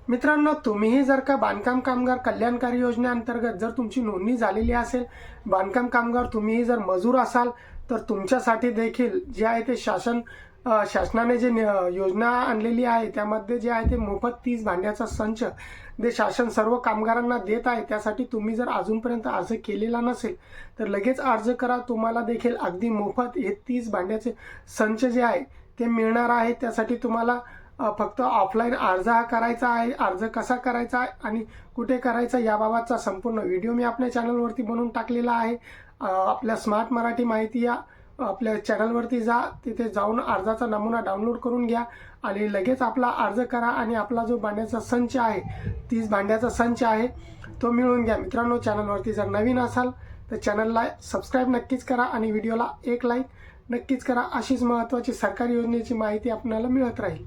मित्रांनो, तुम्हीही जर का बांधकाम कामगार कल्याणकारी योजनेअंतर्गत जर तुमची नोंदणी झालेली असेल, बांधकाम कामगार तुम्हीही जर मजूर असाल, तर तुमच्यासाठी देखील जे आहे ते शासनाने जे योजना आणलेली आहे त्यामध्ये जे आहे ते मोफत 30 भांड्याचा संच जे शासन सर्व कामगारांना देत आहे. त्यासाठी तुम्ही जर अजूनपर्यंत अर्ज केलेला नसेल तर लगेच अर्ज करा. तुम्हाला देखील अगदी मोफत हे 30 भांड्याचे संच जे आहे ते मिळणार आहे. त्यासाठी तुम्हाला फक्त ऑफलाईन अर्ज हा करायचा आहे. अर्ज कसा करायचा आहे आणि कुठे करायचा याबाबतचा संपूर्ण व्हिडिओ मी आपल्या चॅनलवरती बनवून टाकलेला आहे. आपल्या स्मार्ट मराठी माहिती या आपल्या चॅनलवरती जा, तिथे जाऊन अर्जाचा नमुना डाउनलोड करून घ्या आणि लगेच आपला अर्ज करा आणि आपला जो भांड्याचा संच आहे 30 भांड्याचा संच आहे तो मिळवून घ्या. मित्रांनो, चॅनलवरती जर नवीन असाल तर चॅनलला सबस्क्राईब नक्कीच करा आणि व्हिडिओला एक लाईक नक्कीच करा. अशीच महत्त्वाची सरकारी योजनेची माहिती आपल्याला मिळत राहील.